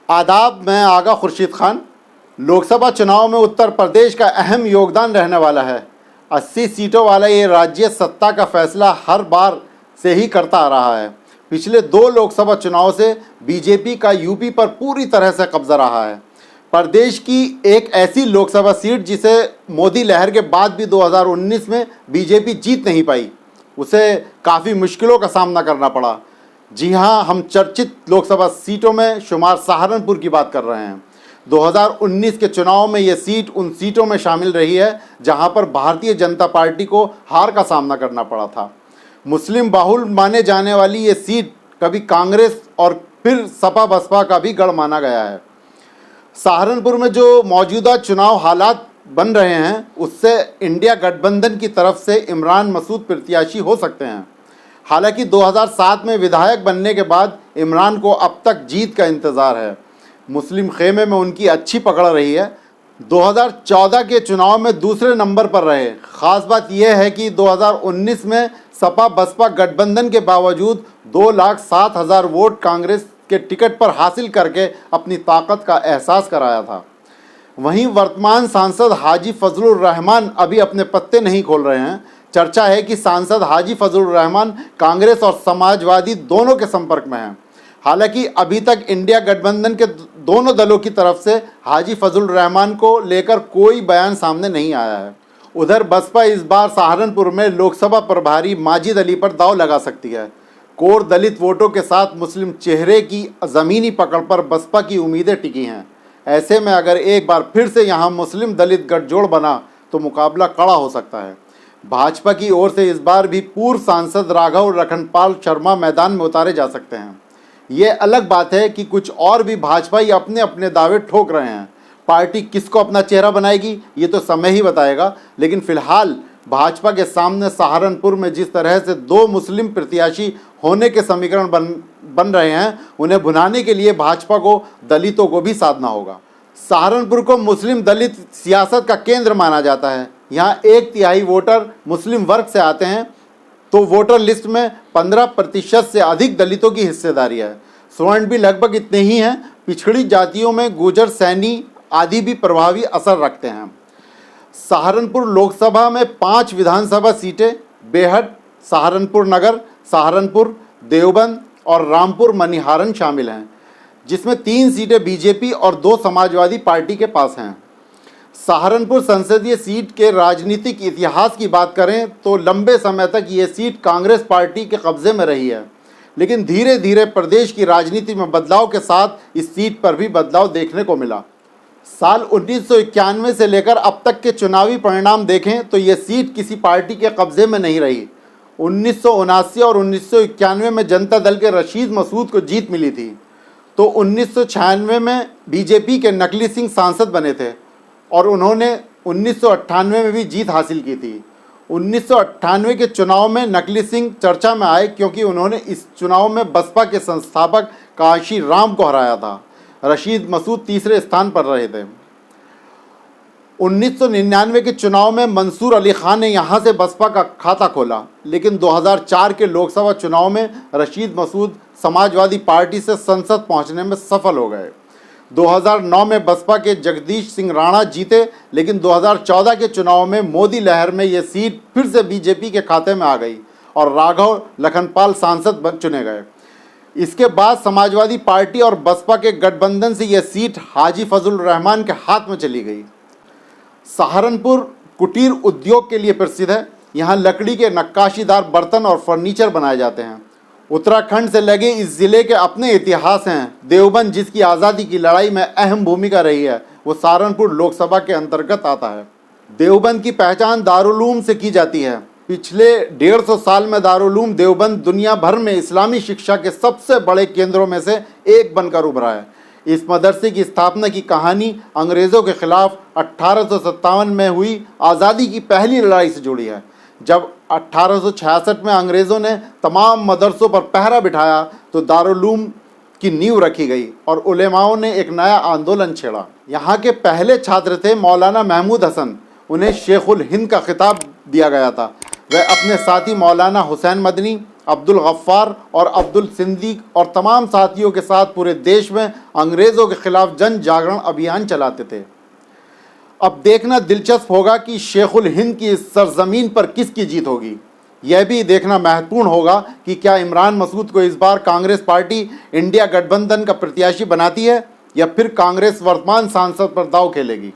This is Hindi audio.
आदाब, मैं आगा खुर्शीद खान। लोकसभा चुनाव में उत्तर प्रदेश का अहम योगदान रहने वाला है। 80 सीटों वाला ये राज्य सत्ता का फैसला हर बार से ही करता आ रहा है। पिछले 2 लोकसभा चुनाव से बीजेपी का यूपी पर पूरी तरह से कब्जा रहा है। प्रदेश की एक ऐसी लोकसभा सीट जिसे मोदी लहर के बाद भी 2019 में बीजेपी जीत नहीं पाई, उसे काफ़ी मुश्किलों का सामना करना पड़ा। जी हाँ, हम चर्चित लोकसभा सीटों में शुमार सहारनपुर की बात कर रहे हैं। 2019 के चुनाव में ये सीट उन सीटों में शामिल रही है जहां पर भारतीय जनता पार्टी को हार का सामना करना पड़ा था। मुस्लिम बाहुल माने जाने वाली ये सीट कभी कांग्रेस और फिर सपा बसपा का भी गढ़ माना गया है। सहारनपुर में जो मौजूदा चुनाव हालात बन रहे हैं उससे इंडिया गठबंधन की तरफ से इमरान मसूद प्रत्याशी हो सकते हैं। हालांकि 2007 में विधायक बनने के बाद इमरान को अब तक जीत का इंतज़ार है। मुस्लिम खेमे में उनकी अच्छी पकड़ रही है। 2014 के चुनाव में दूसरे नंबर पर रहे। ख़ास बात यह है कि 2019 में सपा बसपा गठबंधन के बावजूद 2,07,000 वोट कांग्रेस के टिकट पर हासिल करके अपनी ताकत का एहसास कराया था। वहीं वर्तमान सांसद हाजी फजलुर रहमान अभी अपने पत्ते नहीं खोल रहे हैं। चर्चा है कि सांसद हाजी फजलुर रहमान कांग्रेस और समाजवादी दोनों के संपर्क में हैं। हालांकि अभी तक इंडिया गठबंधन के दोनों दलों की तरफ से हाजी फजलुर रहमान को लेकर कोई बयान सामने नहीं आया है। उधर बसपा इस बार सहारनपुर में लोकसभा प्रभारी माजिद अली पर दांव लगा सकती है। कोर दलित वोटों के साथ मुस्लिम चेहरे की ज़मीनी पकड़ पर बसपा की उम्मीदें टिकी हैं। ऐसे में अगर एक बार फिर से यहाँ मुस्लिम दलित गठजोड़ बना तो मुकाबला कड़ा हो सकता है। भाजपा की ओर से इस बार भी पूर्व सांसद राघव लखनपाल शर्मा मैदान में उतारे जा सकते हैं। ये अलग बात है कि कुछ और भी भाजपाई अपने अपने दावे ठोक रहे हैं। पार्टी किसको अपना चेहरा बनाएगी ये तो समय ही बताएगा, लेकिन फिलहाल भाजपा के सामने सहारनपुर में जिस तरह से 2 मुस्लिम प्रत्याशी होने के समीकरण बन रहे हैं, उन्हें भुनाने के लिए भाजपा को दलितों को भी साधना होगा। सहारनपुर को मुस्लिम दलित सियासत का केंद्र माना जाता है। यहाँ 1/3 वोटर मुस्लिम वर्ग से आते हैं, तो वोटर लिस्ट में 15% से अधिक दलितों की हिस्सेदारी है। स्वर्ण भी लगभग इतने ही हैं। पिछड़ी जातियों में गुजर, सैनी आदि भी प्रभावी असर रखते हैं। सहारनपुर लोकसभा में 5 विधानसभा सीटें बेहट, सहारनपुर नगर, सहारनपुर, देवबंद और रामपुर मनिहारन शामिल हैं, जिसमें 3 सीटें बीजेपी और 2 समाजवादी पार्टी के पास हैं। सहारनपुर संसदीय सीट के राजनीतिक इतिहास की बात करें तो लंबे समय तक ये सीट कांग्रेस पार्टी के कब्जे में रही है, लेकिन धीरे धीरे प्रदेश की राजनीति में बदलाव के साथ इस सीट पर भी बदलाव देखने को मिला। साल 1991 से लेकर अब तक के चुनावी परिणाम देखें तो ये सीट किसी पार्टी के कब्जे में नहीं रही। 1979 और 1991 में जनता दल के रशीद मसूद को जीत मिली थी, तो 1996 में बीजेपी के नकली सिंह सांसद बने थे और उन्होंने 1998 में भी जीत हासिल की थी। 1998 के चुनाव में नकली सिंह चर्चा में आए क्योंकि उन्होंने इस चुनाव में बसपा के संस्थापक काशी राम को हराया था। रशीद मसूद तीसरे स्थान पर रहे थे। 1999 के चुनाव में मंसूर अली खान ने यहां से बसपा का खाता खोला, लेकिन 2004 के लोकसभा चुनाव में रशीद मसूद समाजवादी पार्टी से संसद पहुंचने में सफल हो गए। 2009 में बसपा के जगदीश सिंह राणा जीते, लेकिन 2014 के चुनाव में मोदी लहर में ये सीट फिर से बीजेपी के खाते में आ गई और राघव लखनपाल सांसद चुने गए। इसके बाद समाजवादी पार्टी और बसपा के गठबंधन से यह सीट हाजी फजलुर रहमान के हाथ में चली गई। सहारनपुर कुटीर उद्योग के लिए प्रसिद्ध है। यहाँ लकड़ी के नक्काशीदार बर्तन और फर्नीचर बनाए जाते हैं। उत्तराखंड से लगे इस ज़िले के अपने इतिहास हैं। देवबंद, जिसकी आज़ादी की लड़ाई में अहम भूमिका रही है, वो सहारनपुर लोकसभा के अंतर्गत आता है। देवबंद की पहचान दारुल-उलूम से की जाती है। पिछले 150 साल में दारुल-उलूम देवबंद दुनिया भर में इस्लामी शिक्षा के सबसे बड़े केंद्रों में से एक बनकर उभरा है। इस मदरसे की स्थापना की कहानी अंग्रेज़ों के खिलाफ 1857 में हुई आज़ादी की पहली लड़ाई से जुड़ी है। जब 1866 में अंग्रेज़ों ने तमाम मदरसों पर पहरा बिठाया तो दारुल-उलूम की नींव रखी गई और उलेमाओं ने एक नया आंदोलन छेड़ा। यहाँ के पहले छात्र थे मौलाना महमूद हसन। उन्हें शेखुल हिंद का खिताब दिया गया था। वह अपने साथी मौलाना हुसैन मदनी अब्दुल गफ्फार और अब्दुल सिंदी और तमाम साथियों के साथ पूरे देश में अंग्रेज़ों के खिलाफ जन जागरण अभियान चलाते थे। अब देखना दिलचस्प होगा कि शेखुल हिंद की इस सरजमीन पर किसकी जीत होगी। यह भी देखना महत्वपूर्ण होगा कि क्या इमरान मसूद को इस बार कांग्रेस पार्टी इंडिया गठबंधन का प्रत्याशी बनाती है या फिर कांग्रेस वर्तमान सांसद पर दांव खेलेगी।